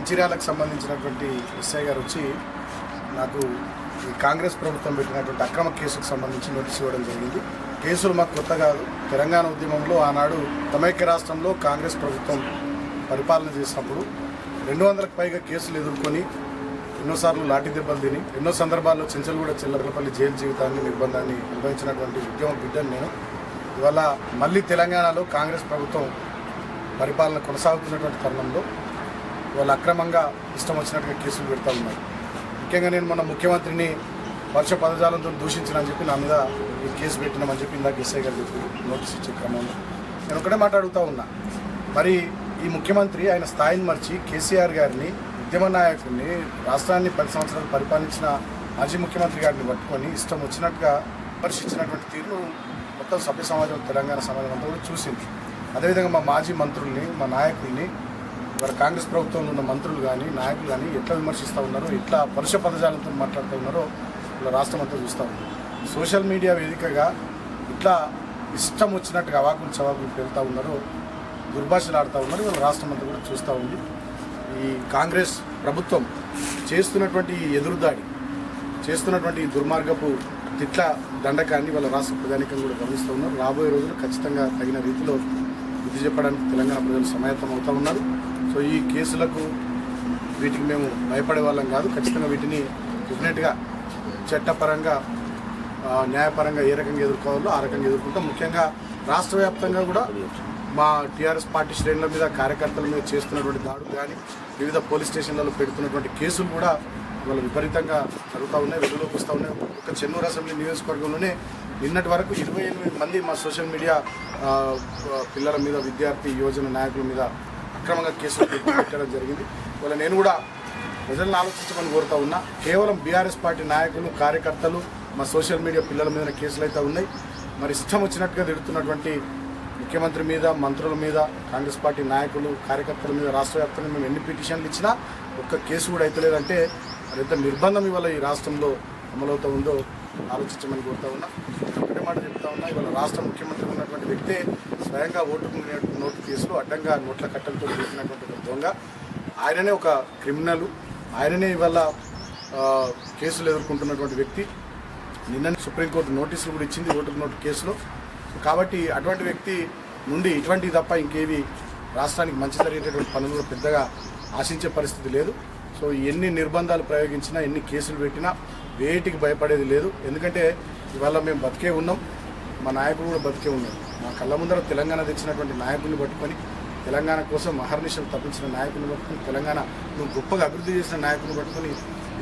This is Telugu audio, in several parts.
మంచిర్యాలకు సంబంధించినటువంటి ఎస్ఐ గారు వచ్చి నాకు ఈ కాంగ్రెస్ ప్రభుత్వం పెట్టినటువంటి అక్రమ కేసుకు సంబంధించి నోటీస్ ఇవ్వడం జరిగింది. కేసులు మాకు కొత్త కాదు. తెలంగాణ ఉద్యమంలో ఆనాడు సమైక్య రాష్ట్రంలో కాంగ్రెస్ ప్రభుత్వం పరిపాలన చేసినప్పుడు 200కు పైగా కేసులు ఎదుర్కొని ఎన్నోసార్లు లాఠీ దెబ్బలు తిని ఎన్నో సందర్భాల్లో చెంచల్గూడ చిల్లరపల్లి జైలు జీవితాన్ని నిర్బంధాన్ని అనుభవించినటువంటి ఉద్యమ బిడ్డను నేను. ఇవాళ మళ్ళీ తెలంగాణలో కాంగ్రెస్ ప్రభుత్వం పరిపాలన కొనసాగుతున్నటువంటి తరుణంలో వాళ్ళు అక్రమంగా ఇష్టం వచ్చినట్టుగా కేసులు పెడతా ఉన్నారు. ముఖ్యంగా నేను మన ముఖ్యమంత్రిని వర్ష పదజాలంతో దూషించినని చెప్పి నా మీద ఈ కేసు పెట్టినామని చెప్పి ఇందాక ఎస్ఐ గారు చెప్పి నోటీస్ ఇచ్చే క్రమంలో నేను ఒకటే మాట్లాడుతూ ఉన్నా. మరి ఈ ముఖ్యమంత్రి ఆయన స్థాయిని మర్చి కేసీఆర్ గారిని, ఉద్యమ నాయకుడిని, రాష్ట్రాన్ని 10 సంవత్సరాలు పరిపాలించిన మాజీ ముఖ్యమంత్రి గారిని పట్టుకొని ఇష్టం వచ్చినట్టుగా విమర్శించినటువంటి తీరును మొత్తం సభ్య సమాజం, తెలంగాణ సమాజం అంతా కూడా చూసింది. అదేవిధంగా మా మాజీ మంత్రుల్ని, మా నాయకుల్ని, మరి కాంగ్రెస్ ప్రభుత్వంలో ఉన్న మంత్రులు కానీ నాయకులు కానీ ఎట్లా విమర్శిస్తూ ఉన్నారో, ఎట్లా పరుష పదజాలంతో మాట్లాడుతూ ఉన్నారో ఇలా రాష్ట్రం అంతా చూస్తూ ఉంది. సోషల్ మీడియా వేదికగా ఇట్లా ఇష్టం వచ్చినట్టుగా అవాకులు చవాకులు పెళ్తూ ఉన్నారో, దుర్భాషలు ఆడుతూ ఉన్నారు. వీళ్ళ రాష్ట్రం అంతా కూడా చూస్తూ ఉంది. ఈ కాంగ్రెస్ ప్రభుత్వం చేస్తున్నటువంటి ఎదురుదాడి, చేస్తున్నటువంటి దుర్మార్గపు తిట్ల దండకాన్ని వాళ్ళ రాష్ట్ర ప్రధానికంగా కూడా గమనిస్తూ ఉన్నారు. రాబోయే రోజులు ఖచ్చితంగా తగిన రీతిలో బుద్ధి చెప్పడానికి తెలంగాణ ప్రజలు సమాయత్తం అవుతూ ఉన్నారు. సో ఈ కేసులకు వీటికి మేము భయపడే వాళ్ళం కాదు. ఖచ్చితంగా వీటిని డెఫినెట్గా చట్టపరంగా, న్యాయపరంగా ఏ రకంగా ఎదుర్కోవాలో ఆ రకంగా ఎదుర్కొంటాం. ముఖ్యంగా రాష్ట్ర వ్యాప్తంగా కూడా మా టీఆర్ఎస్ పార్టీ శ్రేణుల మీద, కార్యకర్తల మీద చేస్తున్నటువంటి దాడులు కానీ, వివిధ పోలీస్ స్టేషన్లలో పెడుతున్నటువంటి కేసులు కూడా వాళ్ళు విపరీతంగా జరుగుతూ ఉన్నాయి, వెలుగులోకి వస్తూ ఉన్నాయి. ఒక చెన్నూరు అసెంబ్లీ నియోజకవర్గంలోనే నిన్నటి వరకు 28 మంది మా సోషల్ మీడియా పిల్లల మీద, విద్యార్థి యువజన నాయకుల మీద అక్రమంగా కేసులు పెట్టడం జరిగింది. వాళ్ళ నేను కూడా ప్రజలను ఆలోచించమని కోరుతూ ఉన్నా. కేవలం బీఆర్ఎస్ పార్టీ నాయకులు, కార్యకర్తలు, మా సోషల్ మీడియా పిల్లల మీద కేసులు అయితే ఉన్నాయి. మరి ఇష్టం వచ్చినట్టుగా తిడుతున్నటువంటి ముఖ్యమంత్రి మీద, మంత్రుల మీద, కాంగ్రెస్ పార్టీ నాయకులు, కార్యకర్తల మీద రాష్ట్ర వ్యాప్తంగా మేము ఎన్ని పిటిషన్లు ఇచ్చినా ఒక్క కేసు కూడా అయితే లేదంటే మరి ఎంత నిర్బంధం ఇవాళ ఈ రాష్ట్రంలో అమలవుతూ ఉందో ఆలోచించమని కోరుతా ఉన్నా. ఒకటే మాట చెప్తా ఉన్నా, ఇవాళ రాష్ట్ర ముఖ్యమంత్రి ఉన్నటువంటి వ్యక్తే స్వయంగా నోటు కేసులు అడ్డంగా నోట్ల కట్టలతో చేసినటువంటి ఒక దొంగ, ఆయననే ఒక క్రిమినల్, ఆయననే ఇవాళ కేసులు ఎదుర్కొంటున్నటువంటి వ్యక్తి. నిన్న సుప్రీంకోర్టు నోటీసులు కూడా ఇచ్చింది ఓటర్ నోటు కేసులో. కాబట్టి అటువంటి వ్యక్తి నుండి ఇటువంటివి తప్ప ఇంకేవి రాష్ట్రానికి మంచి జరిగేటటువంటి పనులు పెద్దగా ఆశించే పరిస్థితి లేదు. సో ఎన్ని నిర్బంధాలు ప్రయోగించినా, ఎన్ని కేసులు పెట్టినా వేటికి భయపడేది లేదు. ఎందుకంటే ఇవాళ మేము బతికే ఉన్నాం, మా నాయకులు కూడా బతికే ఉన్నారు. మా కళ్ళ ముందర తెలంగాణ తెచ్చినటువంటి నాయకుల్ని పట్టుకొని, తెలంగాణ కోసం అహర్నిశలు తప్పించిన నాయకుల్ని పట్టుకొని, తెలంగాణ నువ్వు గొప్పగా అభివృద్ధి చేసిన నాయకుల్ని పట్టుకొని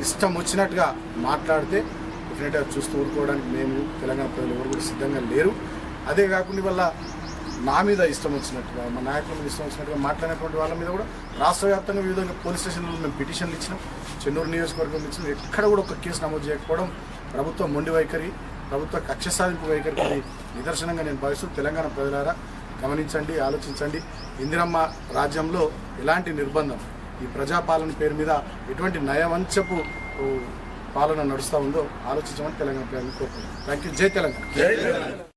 ఇష్టం వచ్చినట్టుగా మాట్లాడితే డెఫినెట్గా చూస్తూ ఊరుకోవడానికి మేము, తెలంగాణ ప్రజలు ఎవరు కూడా సిద్ధంగా లేరు. అదే కాకుండా వల్ల నా మీద ఇష్టం వచ్చినట్టుగా, మా నాయకుల మీద ఇష్టం వచ్చినట్టుగా మాట్లాడినటువంటి వాళ్ళ మీద కూడా రాష్ట్ర వ్యాప్తంగా వివిధ పోలీస్ స్టేషన్లలో మేము పిటిషన్లు ఇచ్చినాం, చెన్నూరు నియోజకవర్గం ఇచ్చినాం. ఎక్కడ కూడా ఒక కేసు నమోదు చేయకపోవడం ప్రభుత్వం మొండి వైఖరి, ప్రభుత్వ కక్ష సాధింపు వైఖరికి నిదర్శనంగా నేను భావిస్తూ, తెలంగాణ ప్రజలారా గమనించండి, ఆలోచించండి. ఇందిరమ్మ రాజ్యంలో ఎలాంటి నిర్బంధం, ఈ ప్రజాపాలన పేరు మీద ఎటువంటి నయవంచపు పాలన నడుస్తూ ఉందో ఆలోచించమని తెలంగాణ ప్రజలను కోరుకుంటున్నాను. Thank you. జై తెలంగాణ.